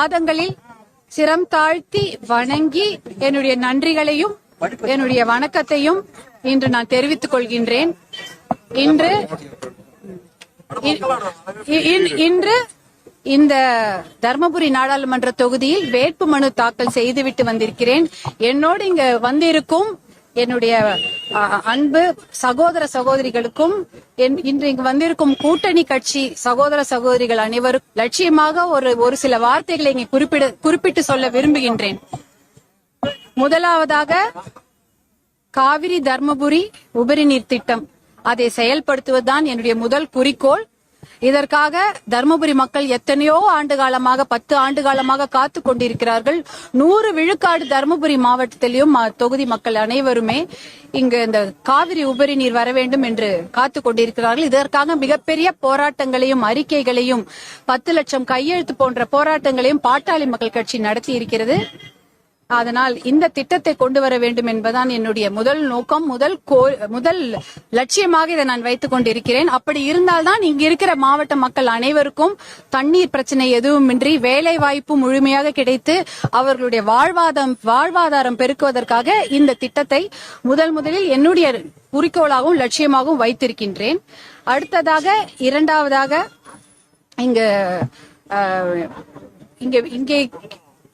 பாதங்களில் சிரம் தாழ்த்தி வணங்கி என்னுடைய நன்றிகளையும் என்னுடைய வணக்கத்தையும் இன்று நான் தெரிவித்துக் கொள்கின்றேன். இன்று இந்த தர்மபுரி நாடாளுமன்ற தொகுதியில் வேட்புமனு தாக்கல் செய்துவிட்டு வந்திருக்கிறேன். என்னோடு இங்க வந்திருக்கும் என்னுடைய அன்பு சகோதர சகோதரிகளுக்கும் இன்று இங்கு வந்திருக்கும் கூட்டணி கட்சி சகோதர சகோதரிகள் அனைவரும் லட்சியமாக ஒரு சில வார்த்தைகளை இங்கே குறிப்பிட்டு சொல்ல விரும்புகின்றேன். முதலாவதாக காவிரி தர்மபுரி உபரி நீர் திட்டம் அதை செயல்படுத்துவதுதான் என்னுடைய முதல் குறிக்கோள். இதற்காக தர்மபுரி மக்கள் எத்தனையோ ஆண்டு காலமாக 10 ஆண்டு காலமாக காத்து கொண்டிருக்கிறார்கள். 100 விழுக்காடு தர்மபுரி மாவட்டத்திலும் தொகுதி மக்கள் அனைவருமே இங்கு இந்த காவிரி உபரி நீர் வர வேண்டும் என்று காத்து கொண்டிருக்கிறார்கள். இதற்காக மிகப்பெரிய போராட்டங்களையும் அறிக்கைகளையும் 10 லட்சம் கையெழுத்து போன்ற போராட்டங்களையும் பாட்டாளி மக்கள் கட்சி நடத்தி இருக்கிறது. அதனால் இந்த திட்டத்தை கொண்டு வர வேண்டும் என்பதுதான் என்னுடைய முதல் நோக்கம், முதல் லட்சியமாக இதை நான் வைத்துக் கொண்டிருக்கிறேன். அப்படி இருந்தால்தான் இங்க இருக்கிற மாவட்ட மக்கள் அனைவருக்கும் தண்ணீர் பிரச்சனை எதுவுமின்றி வேலை வாய்ப்பு முழுமையாக கிடைத்து அவர்களுடைய வாழ்வாதாரம் பெருக்குவதற்காக இந்த திட்டத்தை முதலில் என்னுடைய குறிக்கோளாகவும் லட்சியமாகவும் வைத்திருக்கின்றேன். அடுத்ததாக இரண்டாவதாக இங்கே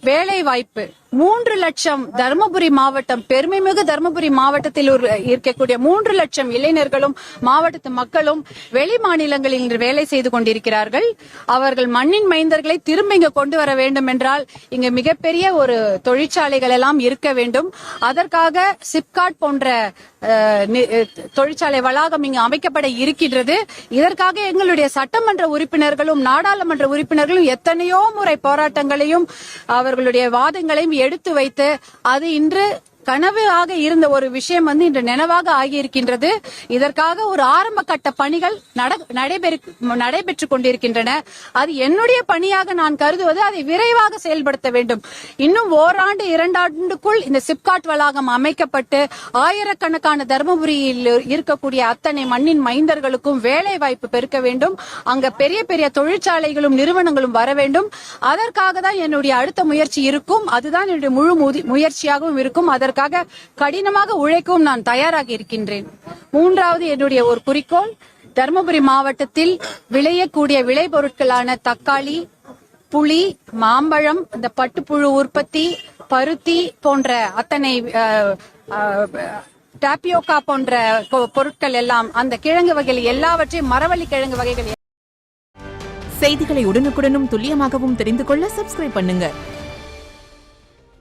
வேலை வாய்ப்பு 3 லட்சம் தர்மபுரி மாவட்டம் பெருமைமிகு தர்மபுரி மாவட்டத்தில் இருக்கக்கூடிய 3 லட்சம் இளைஞர்களும் மாவட்டத்து மக்களும் வெளி மாநிலங்களில் இன்று வேலை செய்து கொண்டிருக்கிறார்கள். அவர்கள் மண்ணின் மைந்தர்களை திரும்ப இங்கு கொண்டு வர வேண்டும் என்றால் இங்கு மிகப்பெரிய ஒரு தொழிற்சாலைகள் எல்லாம் இருக்க வேண்டும். அதற்காக சிப்காட் போன்ற தொழிற்சாலை வளாகம் இங்கு அமைக்கப்பட இருக்கின்றது. இதற்காக எங்களுடைய சட்டமன்ற உறுப்பினர்களும் நாடாளுமன்ற உறுப்பினர்களும் எத்தனையோ முறை போராட்டங்களையும் அவர்களுடைய வாதங்களையும் எடுத்து வைத்து அது இன்று கனவாக இருந்த ஒரு விஷயம் இன்று நினைவாக ஆகியிருக்கின்றது. இதற்காக ஒரு ஆரம்ப கட்ட பணிகள் நடைபெற்றுக் கொண்டிருக்கின்றன. அது என்னுடைய பணியாக நான் கருதுவது அதை விரைவாக செயல்படுத்த வேண்டும். இன்னும் ஓராண்டு 2 ஆண்டுக்குள் இந்த சிப்காட் வளாகம் அமைக்கப்பட்டு ஆயிரக்கணக்கான தர்மபுரியில் இருக்கக்கூடிய அத்தனை மண்ணின் மைந்தர்களுக்கும் வேலை வாய்ப்பு பெருக்க வேண்டும். அங்க பெரிய பெரிய தொழிற்சாலைகளும் நிறுவனங்களும் வர வேண்டும். அதற்காக தான் என்னுடைய அடுத்த முயற்சி இருக்கும். அதுதான் என்னுடைய முழு முயற்சியாகவும் இருக்கும். அதற்காக கடினமாக உழைக்கவும் நான் தயாராக இருக்கின்றேன். மூன்றாவது என்னுடைய ஒரு குறிக்கோள் தர்மபுரி மாவட்டத்தில் விளையக்கூடிய விளைபொருட்களான தக்காளி, புளி, மாம்பழம், இந்த பட்டுப்புழு உற்பத்தி, பருத்தி போன்ற அத்தனை டாப்பியோக்கா போன்ற பொருட்கள் எல்லாம் அந்த கிழங்கு வகைகள் எல்லாவற்றையும் மரவள்ளி கிழங்கு வகைகள். செய்திகளை உடனுக்குடனும் துல்லியமாகவும் தெரிந்து கொள்ள சப்ஸ்கிரைப் பண்ணுங்க.